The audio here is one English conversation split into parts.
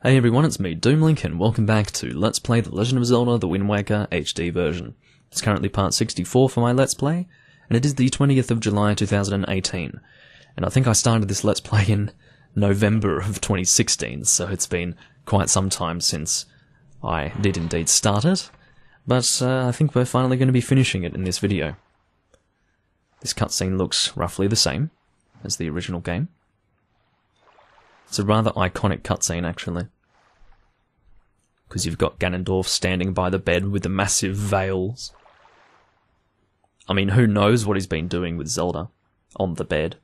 Hey everyone, it's me, Doomlink, and welcome back to Let's Play The Legend of Zelda The Wind Waker HD version. It's currently part 64 for my Let's Play, and it is the 20th of July 2018. And I think I started this Let's Play in November of 2016, so it's been quite some time since I did indeed start it. But I think we're finally going to be finishing it in this video. This cutscene looks roughly the same as the original game. It's a rather iconic cutscene, actually. Because you've got Ganondorf standing by the bed with the massive veils. I mean, who knows what he's been doing with Zelda on the bed.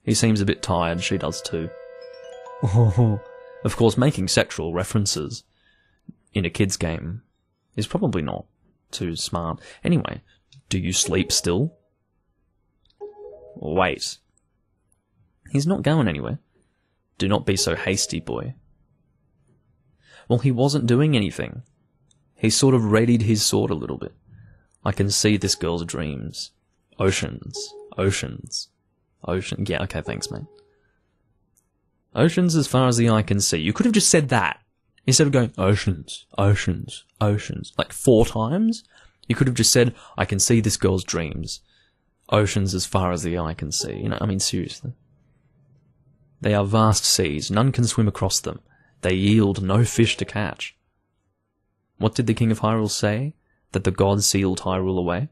He seems a bit tired, she does too. Of course, making sexual references in a kid's game is probably not too smart. Anyway, do you sleep still? Wait. He's not going anywhere. Do not be so hasty, boy. Well, he wasn't doing anything. He sort of readied his sword a little bit. I can see this girl's dreams. Oceans. Oceans. Ocean. Yeah, okay, thanks, mate. Oceans as far as the eye can see. You could have just said that. Instead of going, oceans, oceans, oceans, like 4 times, you could have just said, I can see this girl's dreams. Oceans as far as the eye can see. You know, I mean, seriously. They are vast seas, none can swim across them. They yield no fish to catch. What did the King of Hyrule say? That the gods sealed Hyrule away?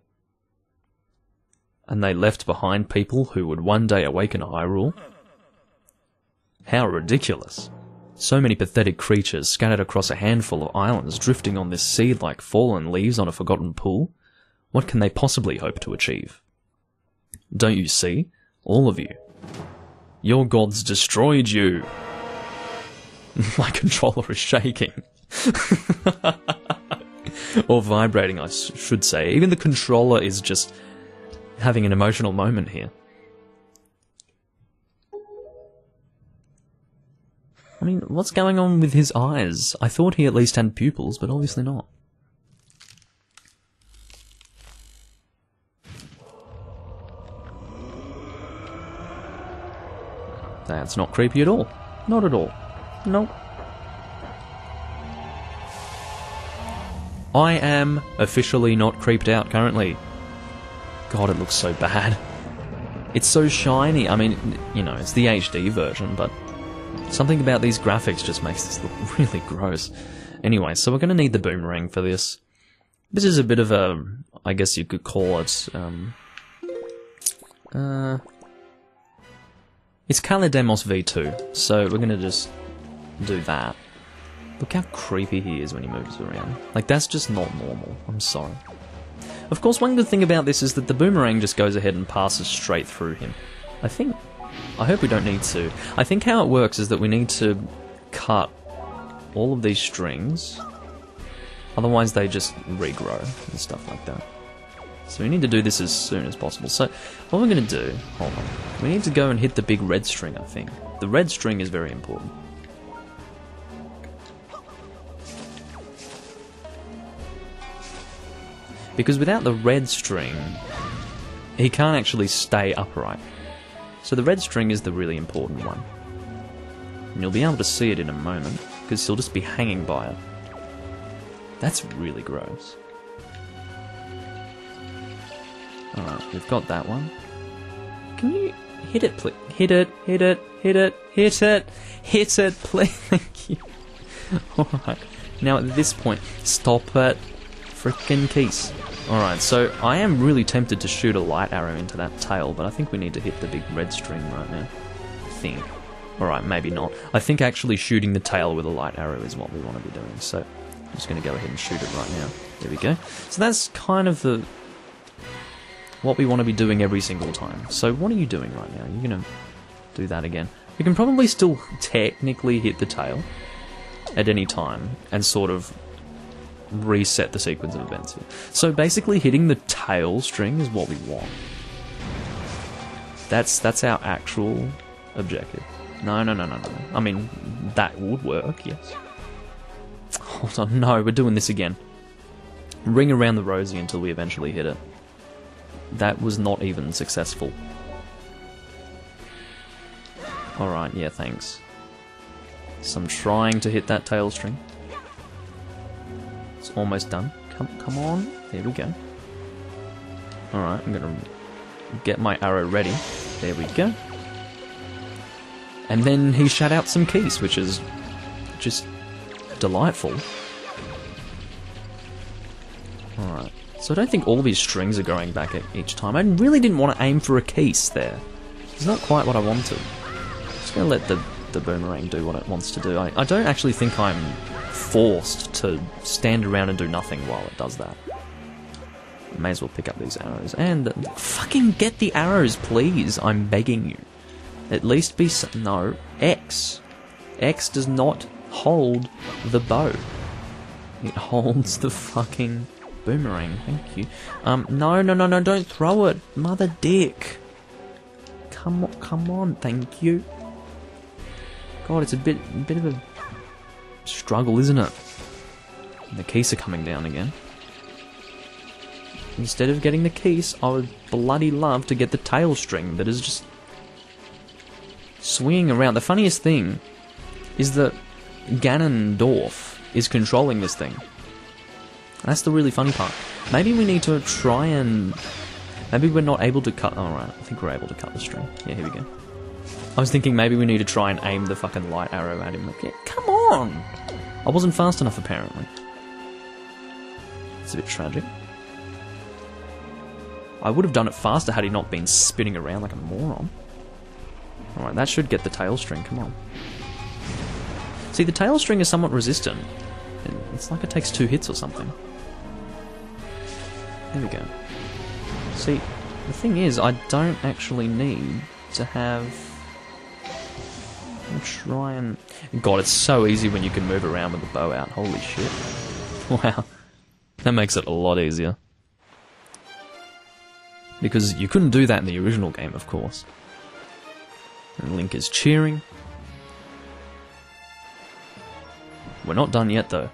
And they left behind people who would one day awaken Hyrule? How ridiculous. So many pathetic creatures scattered across a handful of islands drifting on this sea like fallen leaves on a forgotten pool. What can they possibly hope to achieve? Don't you see? All of you. Your gods destroyed you. My controller is shaking. Or vibrating, I should say. Even the controller is just having an emotional moment here. I mean, what's going on with his eyes? I thought he at least had pupils, but obviously not. That's not creepy at all. Not at all. Nope. I am officially not creeped out currently. God, it looks so bad. It's so shiny. I mean, you know, it's the HD version, but something about these graphics just makes this look really gross. Anyway, so we're going to need the boomerang for this. This is a bit of a, I guess you could call it, it's Calidemos V2, so we're going to just do that. Look how creepy he is when he moves around. Like, that's just not normal. I'm sorry. Of course, one good thing about this is that the boomerang just goes ahead and passes straight through him. I hope we don't need to. I think how it works is that we need to cut all of these strings. Otherwise they just regrow and stuff like that. So we need to do this as soon as possible. So what we're going to do, hold on, we need to go and hit the big red string, I think. The red string is very important. Because without the red string, he can't actually stay upright. So the red string is the really important one. And you'll be able to see it in a moment, because he'll just be hanging by it. That's really gross. Alright, we've got that one. Can you hit it, please? Hit it, hit it, hit it, hit it, hit it, please. Thank you. Alright, now at this point, stop it. Frickin' keys. Alright, so I am really tempted to shoot a light arrow into that tail, but I think we need to hit the big red string right now. I think. Alright, maybe not. I think actually shooting the tail with a light arrow is what we want to be doing, so I'm just going to go ahead and shoot it right now. There we go. So that's kind of what we want to be doing every single time. So what are you doing right now? You're going to do that again. You can probably still technically hit the tail at any time and sort of reset the sequence of events here. So basically hitting the tail string is what we want. That's our actual objective. No. I mean, that would work, yes. Hold on, no, we're doing this again. Ring around the rosy until we eventually hit it. That was not even successful. Alright, yeah, thanks. So I'm trying to hit that tail string. It's almost done. Come on. There we go. Alright, I'm gonna get my arrow ready. There we go. And then he shut out some keys, which is just delightful. Alright. So I don't think all these strings are going back at each time. I really didn't want to aim for a keys there. It's not quite what I wanted. Just gonna let the boomerang do what it wants to do. I don't actually think I'm forced to stand around and do nothing while it does that. May as well pick up these arrows. And fucking get the arrows, please. I'm begging you. At least be... No. X. X does not hold the bow. It holds the fucking boomerang. Thank you. No, don't throw it. Mother dick. Come on. Thank you. God, it's a bit of a struggle, isn't it? And the keys are coming down again. Instead of getting the keys, I would bloody love to get the tail string that is just swinging around. The funniest thing is that Ganondorf is controlling this thing. That's the really funny part. Maybe we need to try and... Maybe we're not able to cut... Alright, I think we're able to cut the string. Yeah, here we go. I was thinking maybe we need to try and aim the fucking light arrow at him. Okay, come on! I wasn't fast enough, apparently. It's a bit tragic. I would have done it faster had he not been spinning around like a moron. Alright, that should get the tail string, come on. See, the tail string is somewhat resistant. It's like it takes 2 hits or something. There we go. See, the thing is, I don't actually need to have... I'll try and... God, it's so easy when you can move around with the bow out. Holy shit. Wow. That makes it a lot easier. Because you couldn't do that in the original game, of course. And Link is cheering. We're not done yet, though.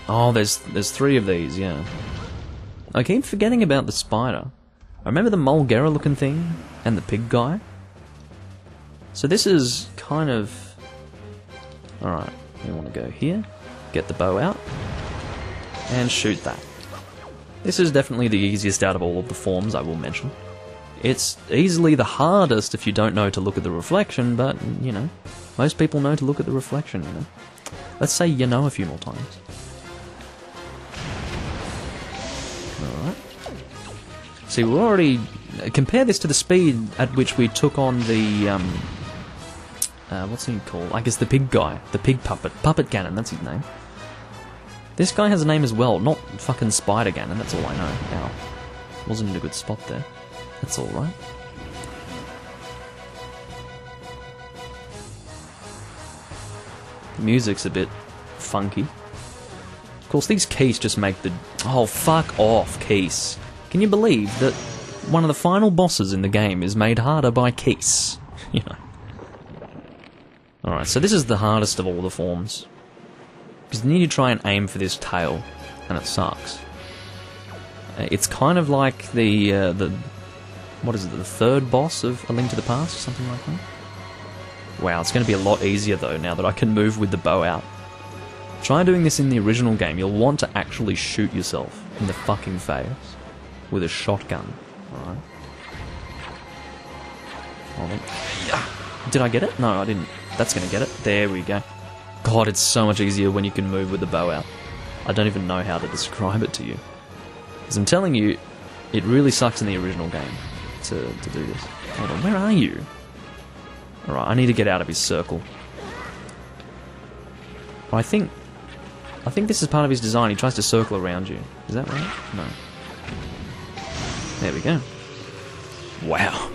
Oh, there's 3 of these, yeah. I keep forgetting about the spider. I remember the Mulgera looking thing, and the pig guy. So this is kind of... Alright, we want to go here, get the bow out, and shoot that. This is definitely the easiest out of all of the forms, I will mention. It's easily the hardest if you don't know to look at the reflection, but, you know, most people know to look at the reflection, you know. Let's say you know a few more times. Alright. See, we're already... Compare this to the speed at which we took on the, what's he called? I guess the pig guy. The pig puppet. Puppet Ganon, that's his name. This guy has a name as well, not fucking Spider Ganon, that's all I know. Ow. Wasn't in a good spot there. That's alright. The music's a bit funky. Of course, these keys just make the... Oh, fuck off, keys. Can you believe that one of the final bosses in the game is made harder by keys? You know. Alright, so this is the hardest of all the forms. Because you need to try and aim for this tail, and it sucks. It's kind of like the what is it, the 3rd boss of A Link to the Past, or something like that? Wow, it's going to be a lot easier though, now that I can move with the bow out. Try doing this in the original game, you'll want to actually shoot yourself in the fucking face with a shotgun, alright? Did I get it? No, I didn't. That's going to get it. There we go. God, it's so much easier when you can move with the bow out. I don't even know how to describe it to you. Because I'm telling you, it really sucks in the original game to do this. Hold on, where are you? Alright, I need to get out of his circle. I think this is part of his design. He tries to circle around you. Is that right? No. There we go. Wow.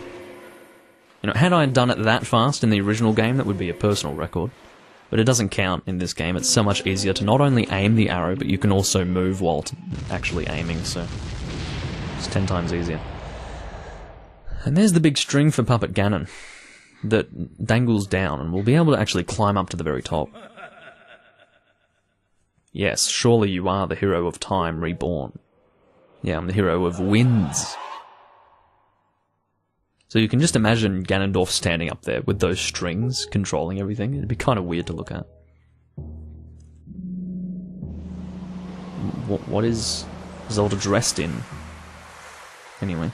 You know, had I done it that fast in the original game, that would be a personal record. But it doesn't count in this game. It's so much easier to not only aim the arrow, but you can also move while actually aiming, so it's 10 times easier. And there's the big string for Puppet Ganon that dangles down, and we'll be able to actually climb up to the very top. Yes, surely you are the hero of time reborn. Yeah, I'm the hero of winds. So you can just imagine Ganondorf standing up there with those strings controlling everything. It'd be kind of weird to look at. What is Zelda dressed in? Anyway.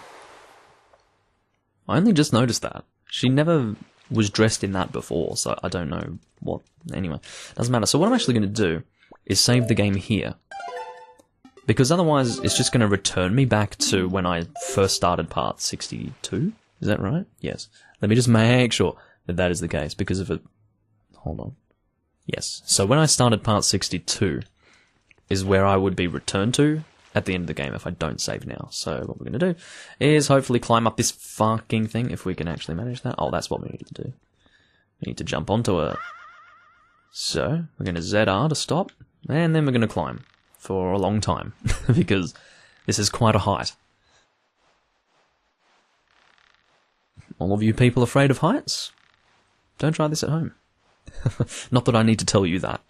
I only just noticed that. She never was dressed in that before, so I don't know what... Anyway, doesn't matter. So what I'm actually going to do is save the game here. Because otherwise, it's just going to return me back to when I first started part 62. Is that right? Yes. Let me just make sure that that is the case, because if it... Hold on. Yes. So when I started part 62 is where I would be returned to at the end of the game if I don't save now. So what we're going to do is hopefully climb up this fucking thing, if we can actually manage that. Oh, that's what we need to do. We need to jump onto it. So, we're going to ZR to stop, and then we're going to climb for a long time, because this is quite a height. All of you people afraid of heights? Don't try this at home. Not that I need to tell you that,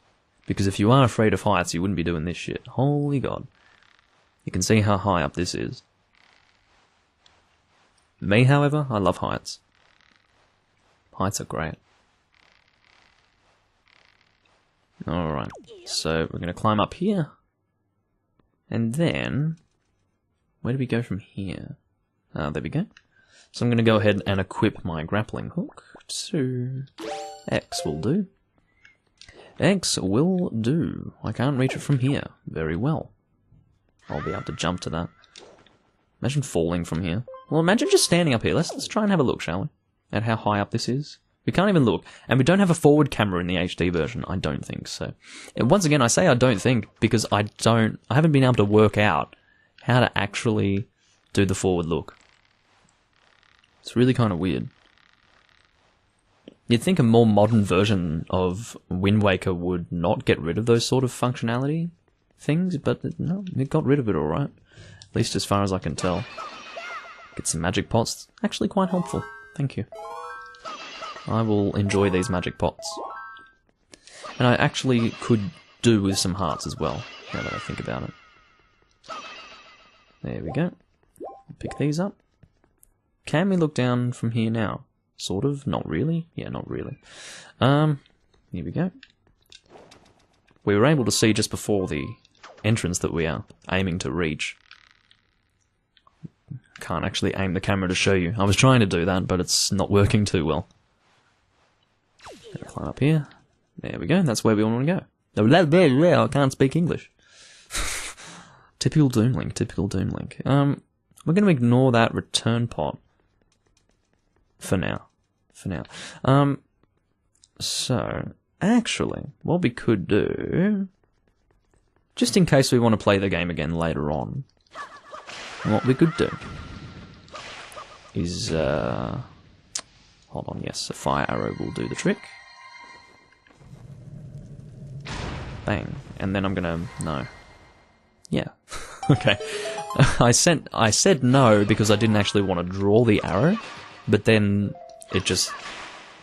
because if you are afraid of heights, you wouldn't be doing this shit. Holy God. You can see how high up this is. Me, however, I love heights. Heights are great. Alright, so we're going to climb up here. And then... Where do we go from here? There we go. So I'm going to go ahead and equip my grappling hook to... X will do. X will do. I can't reach it from here. Very well. I'll be able to jump to that. Imagine falling from here. Well, imagine just standing up here. Let's try and have a look, shall we? At how high up this is. We can't even look. And we don't have a forward camera in the HD version. I don't think so. And once again, I say I don't think because I haven't been able to work out how to actually do the forward look. It's really kind of weird. You'd think a more modern version of Wind Waker would not get rid of those sort of functionality things, but no, it got rid of it alright. At least as far as I can tell. Get some magic pots. Actually quite helpful. Thank you. I will enjoy these magic pots. And I actually could do with some hearts as well, now that I think about it. There we go. Pick these up. Can we look down from here now? Sort of. Not really. Yeah, not really. Here we go. We were able to see just before the entrance that we are aiming to reach. Can't actually aim the camera to show you. I was trying to do that, but it's not working too well. Climb up here. There we go. That's where we want to go. I can't speak English. Typical Doomlink. Typical Doomlink. We're going to ignore that return pot for now. So actually, what we could do, just in case we want to play the game again later on, what we could do is hold on. Yes, a fire arrow will do the trick. Bang. And then I'm gonna... No. Yeah. Okay. I said no because I didn't actually want to draw the arrow, but then it just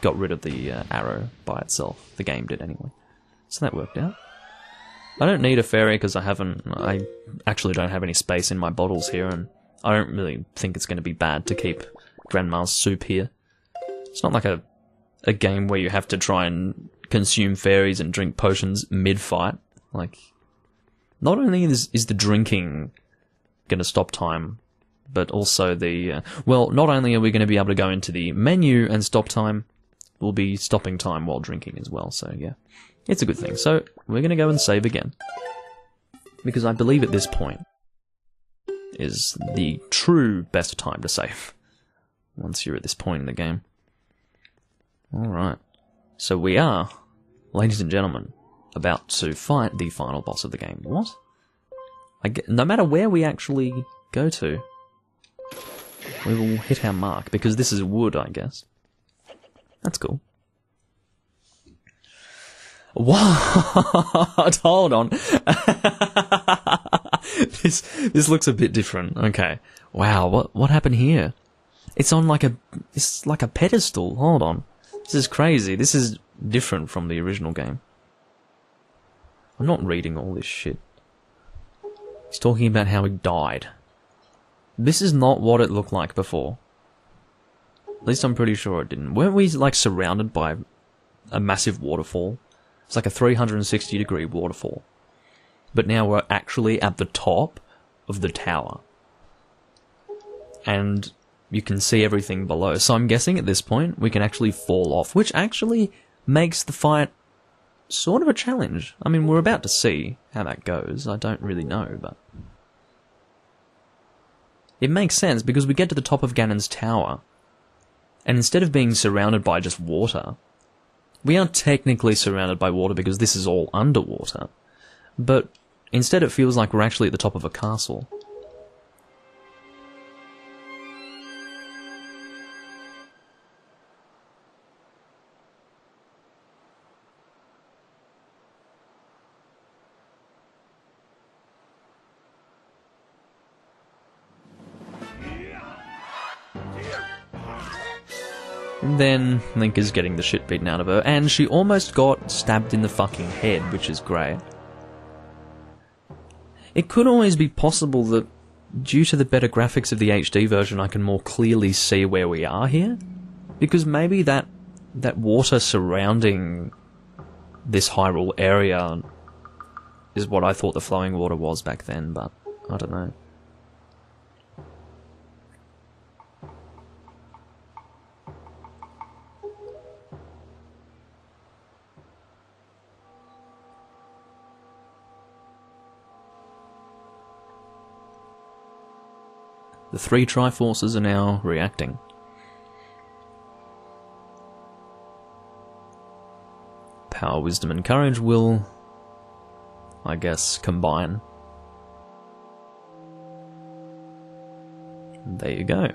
got rid of the arrow by itself. The game did anyway. So that worked out. I don't need a fairy because I actually don't have any space in my bottles here, and I don't really think it's going to be bad to keep Grandma's soup here. It's not like a game where you have to try and consume fairies and drink potions mid-fight. Like, not only is the drinking going to stop time, but also the... well, not only are we going to be able to go into the menu and stop time, we'll be stopping time while drinking as well, so yeah. It's a good thing. So, we're going to go and save again. Because I believe at this point is the true best time to save. Once you're at this point in the game. Alright. So we are, ladies and gentlemen, about to fight the final boss of the game. What? No matter where we actually go to, we will hit our mark, because this is wood, I guess. That's cool. What? Hold on. This looks a bit different. Okay. Wow, what happened here? It's on like it's like a pedestal. Hold on. This is crazy. This is different from the original game. I'm not reading all this shit. He's talking about how he died. This is not what it looked like before. At least I'm pretty sure it didn't. Weren't we, like, surrounded by a massive waterfall? It's like a 360-degree waterfall. But now we're actually at the top of the tower. And you can see everything below. So I'm guessing at this point we can actually fall off, which actually makes the fight sort of a challenge. I mean, we're about to see how that goes. I don't really know, but... It makes sense because we get to the top of Ganon's tower, and instead of being surrounded by just water, we are technically surrounded by water because this is all underwater, but instead it feels like we're actually at the top of a castle. And then Link is getting the shit beaten out of her, and she almost got stabbed in the fucking head, which is great. It could always be possible that, due to the better graphics of the HD version, I can more clearly see where we are here. Because maybe that water surrounding this Hyrule area is what I thought the flowing water was back then, but I don't know. The three Triforces are now reacting. Power, Wisdom, and Courage will, I guess, combine. And there you go.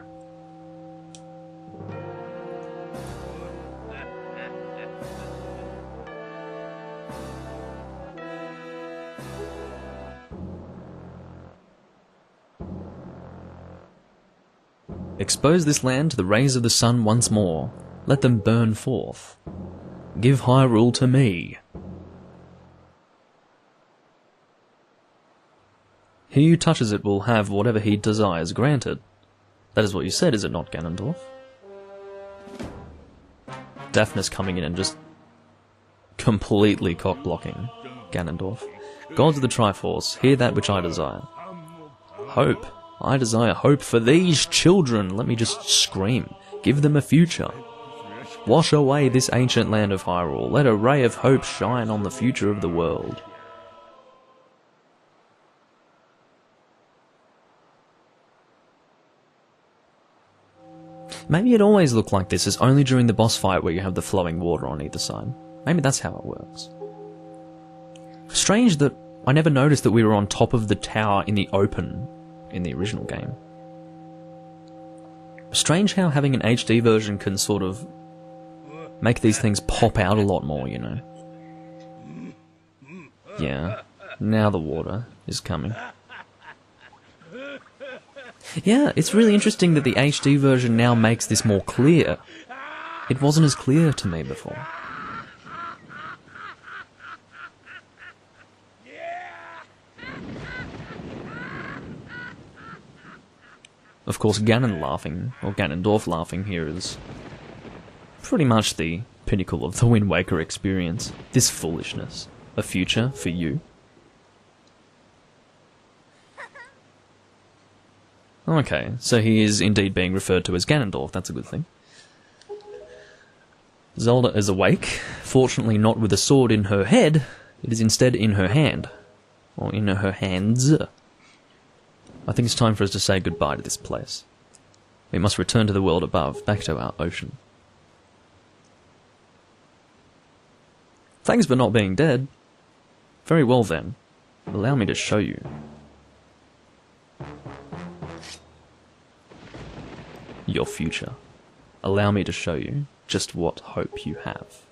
Expose this land to the rays of the sun once more. Let them burn forth. Give Hyrule to me. He who touches it will have whatever he desires granted. That is what you said, is it not, Ganondorf? Daphnis coming in and just completely cock-blocking Ganondorf. Gods of the Triforce, hear that which I desire. Hope. I desire hope for these children. Let me just scream. Give them a future. Wash away this ancient land of Hyrule. Let a ray of hope shine on the future of the world. Maybe it always looked like this. It's only during the boss fight where you have the flowing water on either side. Maybe that's how it works. Strange that I never noticed that we were on top of the tower in the open in the original game. Strange how having an HD version can sort of make these things pop out a lot more, you know. Yeah, now the water is coming. Yeah, it's really interesting that the HD version now makes this more clear. It wasn't as clear to me before. Of course, Ganon laughing, or Ganondorf laughing here is pretty much the pinnacle of the Wind Waker experience. This foolishness. A future for you. Okay, so he is indeed being referred to as Ganondorf, that's a good thing. Zelda is awake, fortunately not with a sword in her head, it is instead in her hand. Or in her hands. I think it's time for us to say goodbye to this place. We must return to the world above, back to our ocean. Thanks for not being dead. Very well then. Allow me to show you. Your future. Allow me to show you just what hope you have.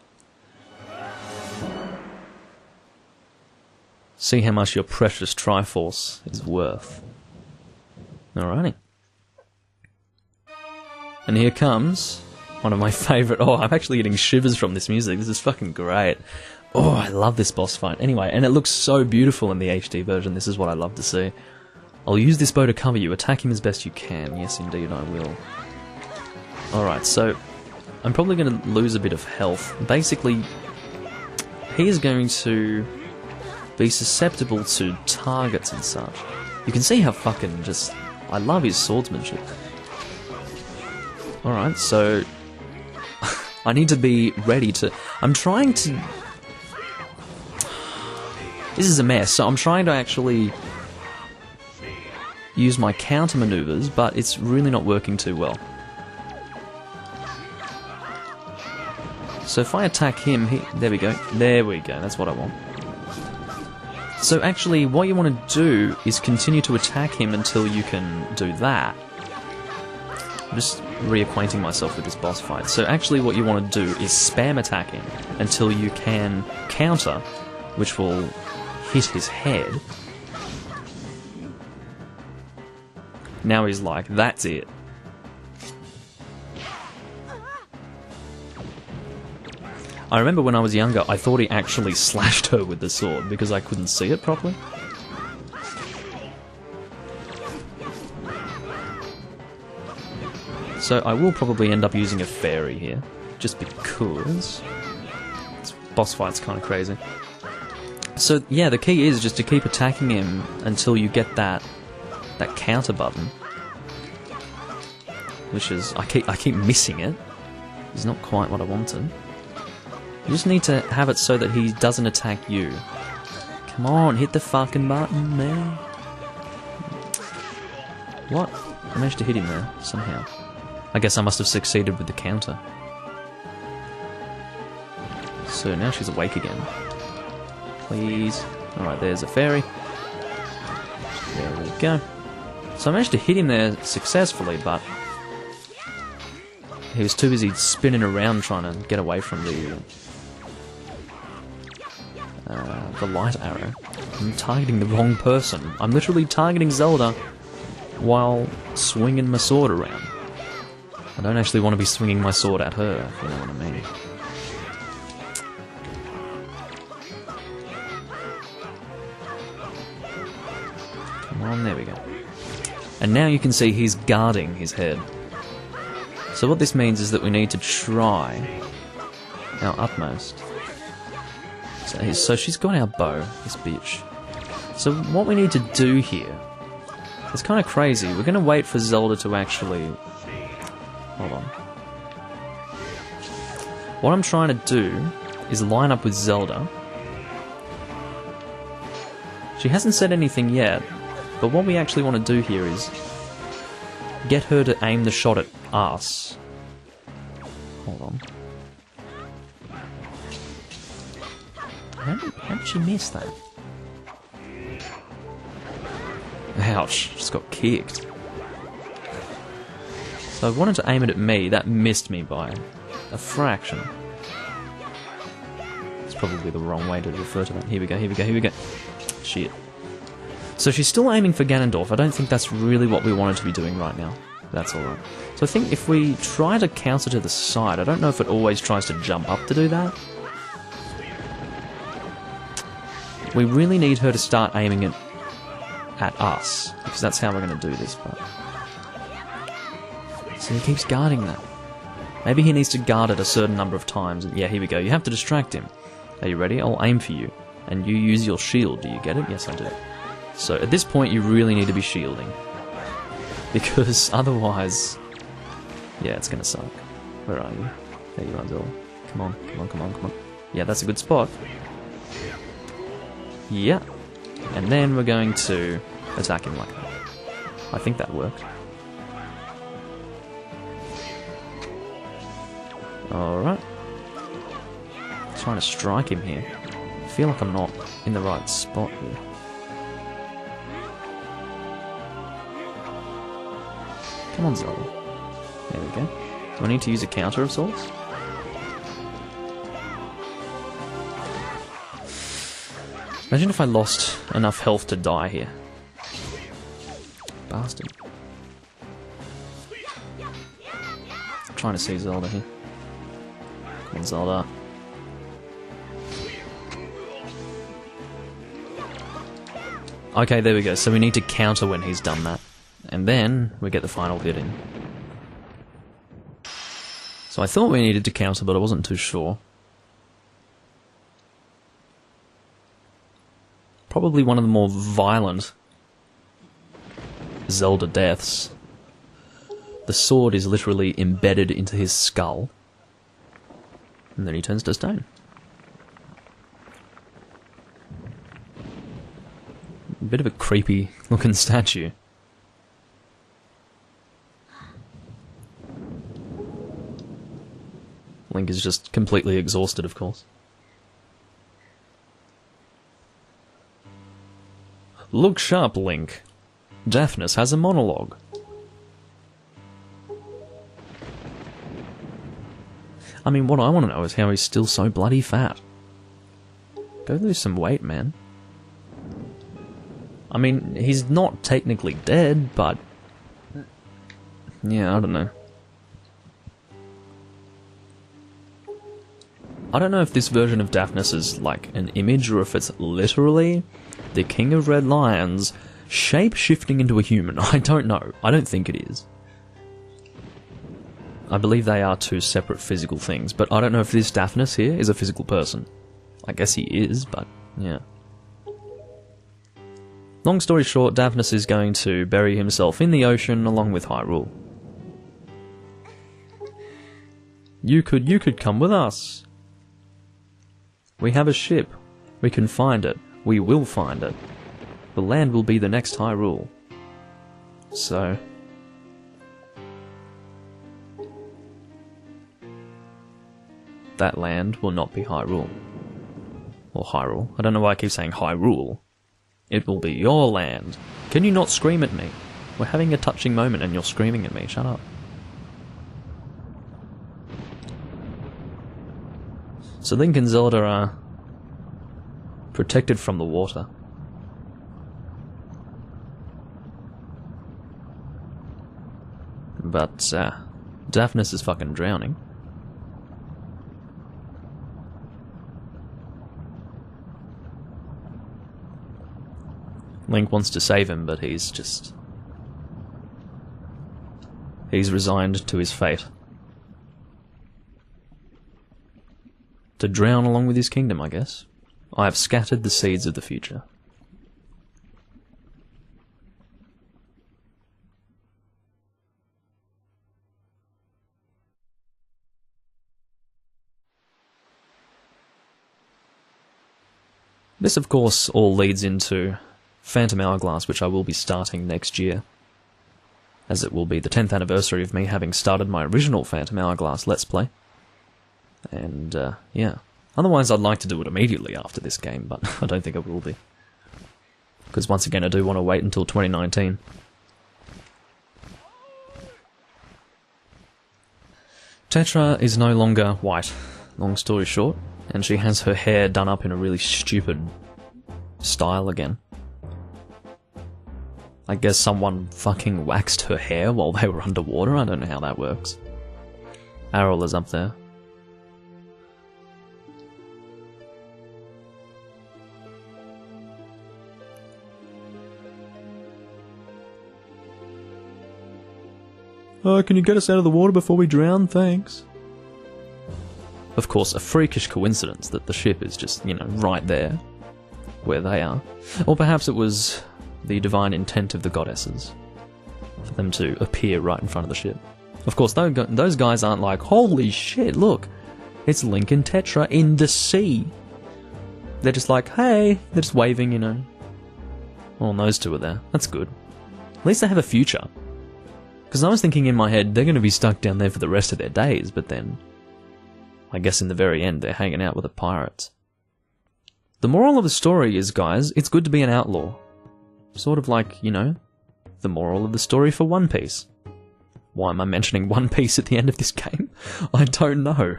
See how much your precious Triforce is worth. Alrighty. And here comes one of my favourite... Oh, I'm actually getting shivers from this music. This is fucking great. Oh, I love this boss fight. Anyway, and it looks so beautiful in the HD version. This is what I love to see. I'll use this bow to cover you. Attack him as best you can. Yes, indeed, I will. Alright, so I'm probably going to lose a bit of health. Basically, he is going to be susceptible to targets and such. You can see how fucking just... I love his swordsmanship. Alright, so... I need to be ready to... I'm trying to... This is a mess, so I'm trying to actually use my counter maneuvers, but it's really not working too well. So if I attack him, there we go. There we go, that's what I want. So actually, what you want to do is continue to attack him until you can do that. I'm just reacquainting myself with this boss fight. So actually what you want to do is spam attack him until you can counter, which will hit his head. Now he's like, that's it. I remember when I was younger, I thought he actually slashed her with the sword because I couldn't see it properly. So I will probably end up using a fairy here, just because this boss fight's kind of crazy. So yeah, the key is just to keep attacking him until you get that counter button, which is I keep missing it. It's not quite what I wanted. You just need to have it so that he doesn't attack you. Come on, hit the fucking button, man. What? I managed to hit him there, somehow. I guess I must have succeeded with the counter. So now she's awake again. Please. Alright, there's a fairy. There we go. So I managed to hit him there successfully, but he was too busy spinning around trying to get away from the light arrow. I'm targeting the wrong person. I'm literally targeting Zelda while swinging my sword around. I don't actually want to be swinging my sword at her, if you know what I mean. Come on, there we go. And now you can see he's guarding his head. So what this means is that we need to try our utmost. So she's got our bow, this bitch. So what we need to do here, it's kind of crazy. We're going to wait for Zelda to actually... Hold on. What I'm trying to do is line up with Zelda. She hasn't said anything yet, but what we actually want to do here is get her to aim the shot at us. Hold on. How did she miss that? Ouch, just got kicked. So I wanted to aim it at me, that missed me by a fraction. It's probably the wrong way to refer to that. Here we go, here we go, here we go. Shit. So she's still aiming for Ganondorf. I don't think that's really what we wanted to be doing right now. That's alright. So I think if we try to counter to the side, I don't know if it always tries to jump up to do that. We really need her to start aiming it at us, because that's how we're going to do this part. So he keeps guarding that. Maybe he needs to guard it a certain number of times. Yeah, here we go. You have to distract him. Are you ready? I'll aim for you. And you use your shield. Do you get it? Yes, I do. So at this point, you really need to be shielding. Because otherwise... Yeah, it's going to suck. Where are you? There you are, Zelda. Come on, come on, come on, come on. Yeah, that's a good spot. Yeah. And then we're going to attack him like that. I think that worked. Alright. Trying to strike him here. I feel like I'm not in the right spot here. Come on, Zelda. There we go. Do I need to use a counter of sorts? Imagine if I lost enough health to die here. Bastard. I'm trying to see Zelda here. Come on, Zelda. Okay, there we go. So we need to counter when he's done that. And then we get the final hit in. So I thought we needed to counter, but I wasn't too sure. Probably one of the more violent Zelda deaths. The sword is literally embedded into his skull. And then he turns to stone. A bit of a creepy looking statue. Link is just completely exhausted, of course. Look sharp, Link. Daphnis has a monologue. I mean, what I want to know is how he's still so bloody fat. Go lose some weight, man. I mean, he's not technically dead, but... yeah, I don't know. I don't know if this version of Daphnis is like an image or if it's literally the King of Red Lions shape-shifting into a human. I don't know. I don't think it is. I believe they are two separate physical things, but I don't know if this Daphnis here is a physical person. I guess he is, but yeah. Long story short, Daphnis is going to bury himself in the ocean along with Hyrule. You could come with us. We have a ship. We can find it. We will find it. The land will be the next Hyrule. So... that land will not be Hyrule. Or Hyrule. I don't know why I keep saying Hyrule. It will be your land. Can you not scream at me? We're having a touching moment and you're screaming at me. Shut up. So Link and Zelda are protected from the water. But Daphnis is fucking drowning. Link wants to save him, but he's resigned to his fate. To drown along with his kingdom, I guess. I have scattered the seeds of the future. This, of course, all leads into Phantom Hourglass, which I will be starting next year, as it will be the 10th anniversary of me having started my original Phantom Hourglass Let's Play. And, yeah. Otherwise, I'd like to do it immediately after this game, but I don't think I will be. Because once again, I do want to wait until 2019. Tetra is no longer white, long story short, and she has her hair done up in a really stupid style again. I guess someone fucking waxed her hair while they were underwater. I don't know how that works. Arrol is up there. Can you get us out of the water before we drown? Thanks. Of course, a freakish coincidence that the ship is just, you know, right there, where they are. Or perhaps it was the divine intent of the goddesses for them to appear right in front of the ship. Of course, those guys aren't like, holy shit, look, it's Link and Tetra in the sea. They're just like, hey, they're just waving, you know. Well, those two are there. That's good. At least they have a future. Because I was thinking in my head, they're going to be stuck down there for the rest of their days, but then I guess in the very end, they're hanging out with the pirates. The moral of the story is, guys, it's good to be an outlaw. Sort of like, you know, the moral of the story for One Piece. Why am I mentioning One Piece at the end of this game? I don't know.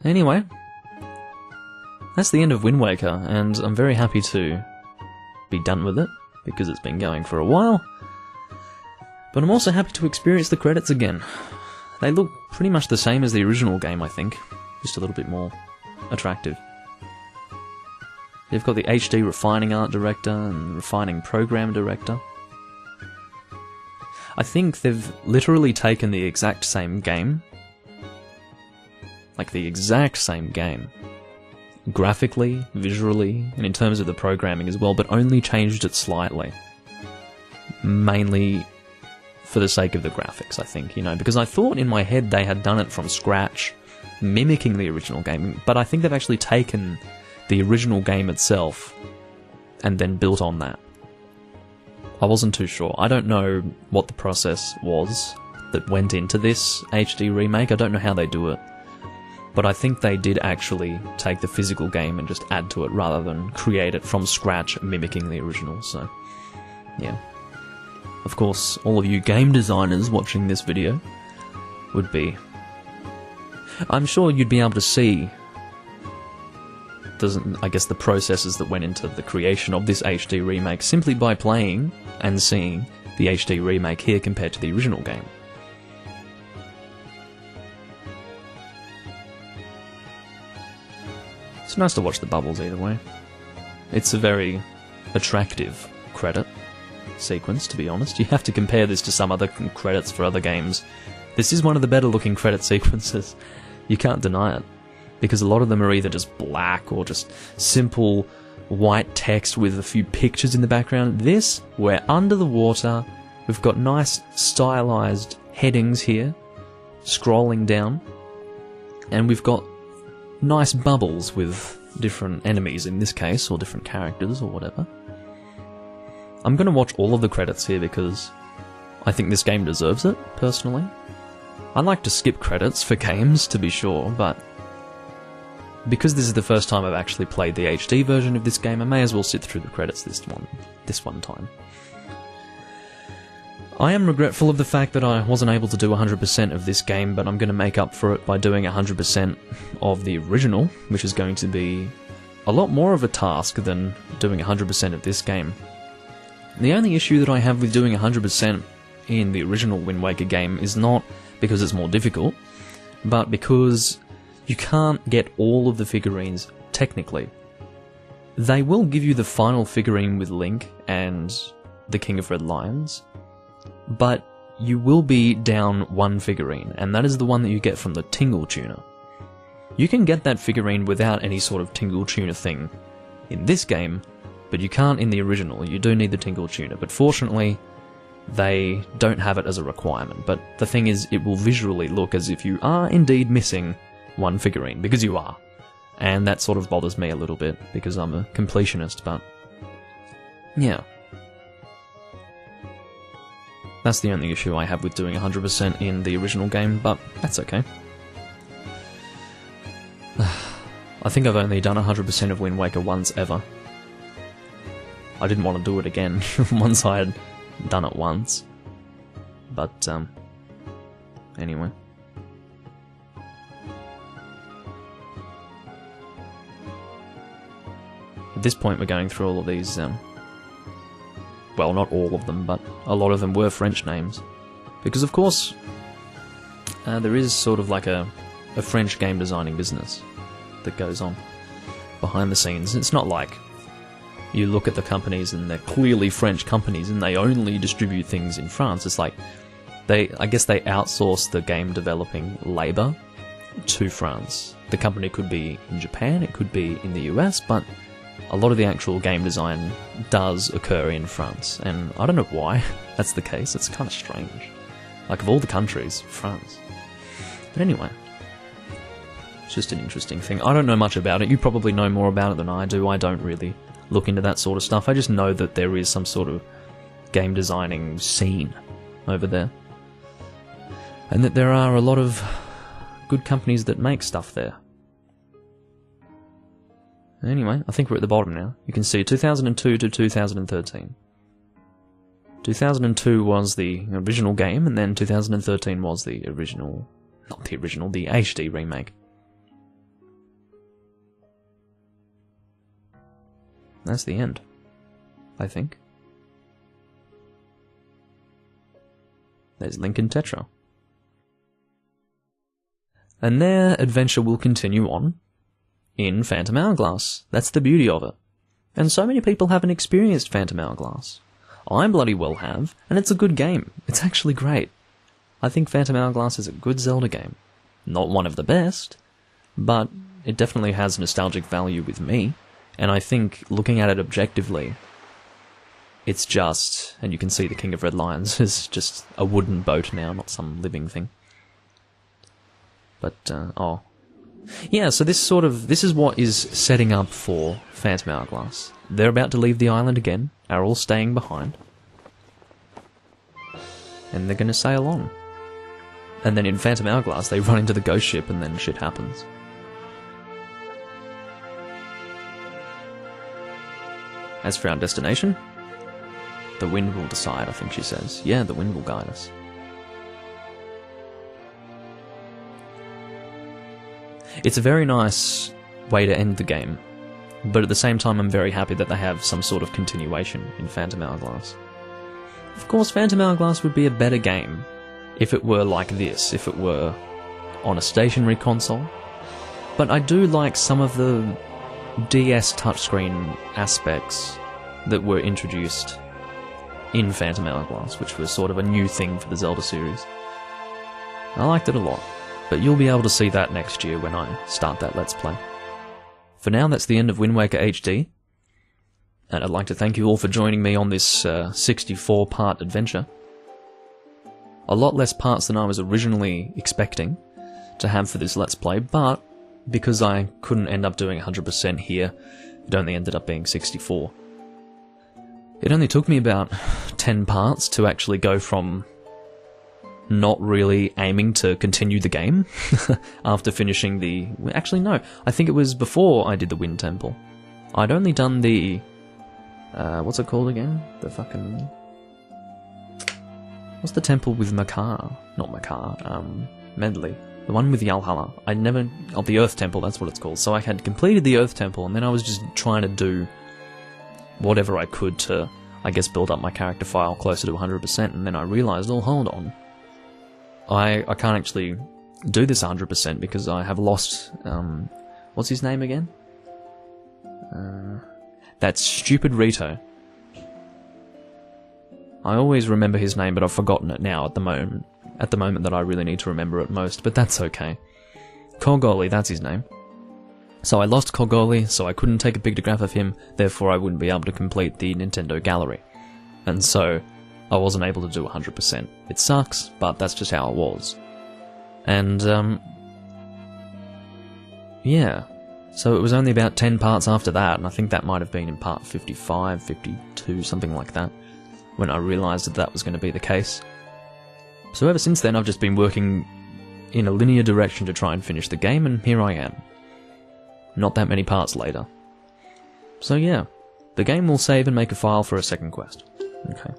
Anyway, that's the end of Wind Waker, and I'm very happy to be done with it, because it's been going for a while. But I'm also happy to experience the credits again. They look pretty much the same as the original game, I think, just a little bit more attractive. You've got the HD refining art director and refining program director. I think they've literally taken the exact same game, like the exact same game, graphically, visually, and in terms of the programming as well, but only changed it slightly. Mainly for the sake of the graphics, I think, you know, because I thought in my head they had done it from scratch, mimicking the original game, but I think they've actually taken the original game itself and then built on that. I wasn't too sure. I don't know what the process was that went into this HD remake. I don't know how they do it. But I think they did actually take the physical game and just add to it rather than create it from scratch, mimicking the original, so yeah. Of course, all of you game designers watching this video would be... I'm sure you'd be able to see the processes that went into the creation of this HD remake simply by playing and seeing the HD remake here compared to the original game. It's nice to watch the bubbles either way. It's a very attractive credit sequence, to be honest. You have to compare this to some other credits for other games. This is one of the better looking credit sequences. You can't deny it. Because a lot of them are either just black or just simple white text with a few pictures in the background. This, we're under the water, we've got nice stylized headings here, scrolling down, and we've got nice bubbles with different enemies in this case, or different characters or whatever. I'm going to watch all of the credits here because I think this game deserves it, personally. I like to skip credits for games, to be sure, but because this is the first time I've actually played the HD version of this game, I may as well sit through the credits this one time. I am regretful of the fact that I wasn't able to do 100% of this game, but I'm going to make up for it by doing 100% of the original, which is going to be a lot more of a task than doing 100% of this game. The only issue that I have with doing 100% in the original Wind Waker game is not because it's more difficult, but because you can't get all of the figurines technically. They will give you the final figurine with Link and the King of Red Lions, but you will be down one figurine, and that is the one that you get from the Tingle Tuner. You can get that figurine without any sort of Tingle Tuner thing in this game, but you can't in the original. You do need the Tingle Tuner, but fortunately they don't have it as a requirement. But the thing is, it will visually look as if you are indeed missing one figurine, because you are. And that sort of bothers me a little bit, because I'm a completionist, but yeah. That's the only issue I have with doing 100% in the original game, but that's okay. I think I've only done 100% of Wind Waker once ever. I didn't want to do it again once I had done it once. But, anyway. At this point we're going through all of these, well, not all of them, but a lot of them were French names. Because of course, there is sort of like a French game designing business that goes on behind the scenes. It's not like you look at the companies and they're clearly French companies and they only distribute things in France. It's like, I guess they outsource the game developing labour to France. The company could be in Japan, it could be in the US, but a lot of the actual game design does occur in France, and I don't know why that's the case. It's kind of strange. Like, of all the countries, France. But anyway, it's just an interesting thing. I don't know much about it. You probably know more about it than I do. I don't really look into that sort of stuff. I just know that there is some sort of game designing scene over there, and that there are a lot of good companies that make stuff there. Anyway, I think we're at the bottom now. You can see 2002 to 2013. 2002 was the original game, and then 2013 was the original... Not the original, the HD remake. That's the end, I think. There's Link and Tetra. And their adventure will continue on in Phantom Hourglass. That's the beauty of it. And so many people haven't experienced Phantom Hourglass. I bloody well have, and it's a good game. It's actually great. I think Phantom Hourglass is a good Zelda game. Not one of the best, but it definitely has nostalgic value with me, and I think, looking at it objectively, it's just, and you can see the King of Red Lions is just a wooden boat now, not some living thing. But, oh. Yeah, so this is what is setting up for Phantom Hourglass. They're about to leave the island again, are all staying behind. And they're gonna sail on. And then in Phantom Hourglass, they run into the ghost ship and then shit happens. As for our destination, the wind will decide, I think she says. Yeah, the wind will guide us. It's a very nice way to end the game, but at the same time I'm very happy that they have some sort of continuation in Phantom Hourglass. Of course, Phantom Hourglass would be a better game if it were like this, if it were on a stationary console, but I do like some of the DS touchscreen aspects that were introduced in Phantom Hourglass, which was sort of a new thing for the Zelda series. I liked it a lot. But you'll be able to see that next year when I start that Let's Play. For now, that's the end of Wind Waker HD. And I'd like to thank you all for joining me on this 64-part adventure. A lot less parts than I was originally expecting to have for this Let's Play, but because I couldn't end up doing 100% here, it only ended up being 64. It only took me about 10 parts to actually go from not really aiming to continue the game after finishing the... Actually, no. I think it was before I did the Wind Temple. I'd only done the... what's it called again? The fucking... What's the temple with Makar? Not Makar, Medley. The one with Yalhalla. I never... Oh, the Earth Temple, that's what it's called. So I had completed the Earth Temple, and then I was just trying to do whatever I could to, I guess, build up my character file closer to 100%, and then I realised, oh, hold on. I can't actually do this 100% because I have lost, what's his name again? That stupid Rito. I always remember his name, but I've forgotten it now at the moment that I really need to remember it most, but that's okay. Korgoli, that's his name. So I lost Korgoli, so I couldn't take a pictograph of him, therefore I wouldn't be able to complete the Nintendo Gallery. And so I wasn't able to do 100%. It sucks, but that's just how it was. And, yeah. So it was only about 10 parts after that, and I think that might have been in part 55, 52, something like that, when I realised that that was going to be the case. So ever since then I've just been working in a linear direction to try and finish the game, and here I am. Not that many parts later. So yeah, the game will save and make a file for a second quest. Okay.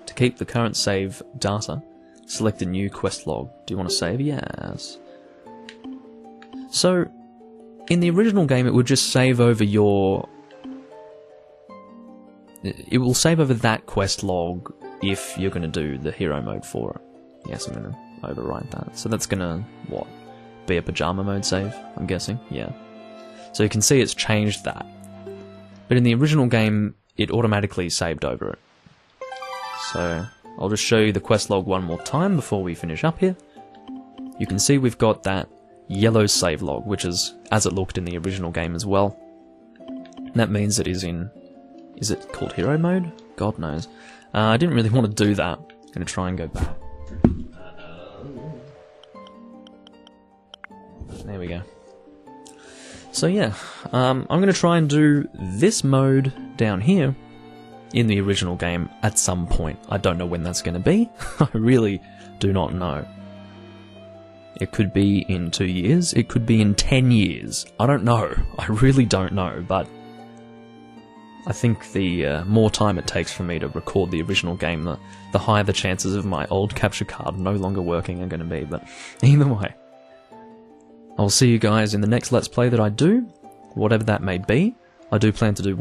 To keep the current save data, select a new quest log. Do you want to save? Yes. So, in the original game it would just save over your... It will save over that quest log if you're going to do the hero mode for it. Yes, I'm going to overwrite that. So that's going to, what? Be a pajama mode save, I'm guessing? Yeah. So you can see it's changed that. But in the original game, it automatically saved over it. So, I'll just show you the quest log one more time before we finish up here. You can see we've got that yellow save log, which is as it looked in the original game as well. That means it is in... Is it called hero mode? God knows. I didn't really want to do that. I'm going to try and go back. There we go. So yeah, I'm going to try and do this mode down here in the original game at some point. I don't know when that's going to be. I really do not know. It could be in 2 years. It could be in 10 years. I don't know. I really don't know, but I think the more time it takes for me to record the original game, the higher the chances of my old capture card no longer working are going to be, but either way. I'll see you guys in the next Let's Play that I do, whatever that may be. I do plan to do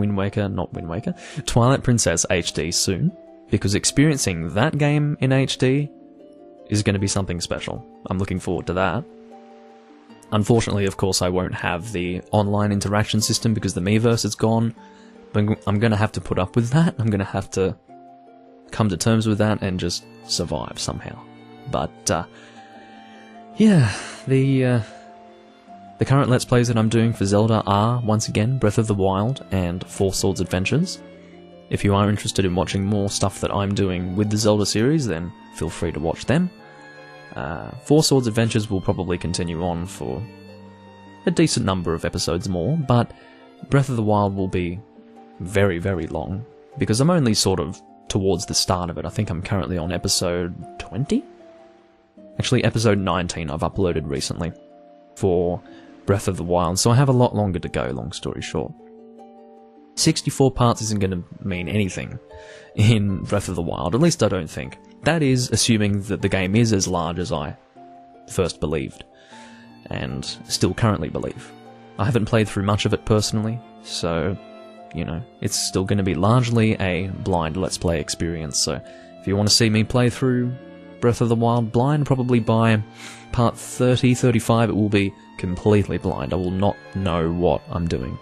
Twilight Princess HD soon, because experiencing that game in HD is going to be something special. I'm looking forward to that. Unfortunately, of course, I won't have the online interaction system because the Miiverse is gone, but I'm going to have to put up with that. I'm going to have to come to terms with that and just survive somehow. But, yeah, the current Let's Plays that I'm doing for Zelda are, once again, Breath of the Wild and Four Swords Adventures. If you are interested in watching more stuff that I'm doing with the Zelda series, then feel free to watch them. Four Swords Adventures will probably continue on for a decent number of episodes more, but Breath of the Wild will be very, very long, because I'm only sort of towards the start of it. I think I'm currently on episode 20? Actually, episode 19 I've uploaded recently for Breath of the Wild, so I have a lot longer to go, long story short. 64 parts isn't going to mean anything in Breath of the Wild, at least I don't think. That is assuming that the game is as large as I first believed, and still currently believe. I haven't played through much of it personally, so, you know, it's still going to be largely a blind Let's Play experience, so if you want to see me play through Breath of the Wild blind, probably by part 30, 35, it will be completely blind. I will not know what I'm doing.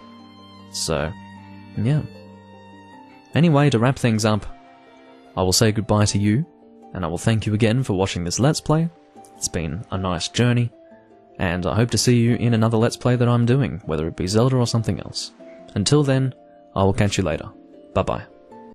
So, yeah. Anyway, to wrap things up, I will say goodbye to you, and I will thank you again for watching this Let's Play. It's been a nice journey, and I hope to see you in another Let's Play that I'm doing, whether it be Zelda or something else. Until then, I will catch you later. Bye-bye.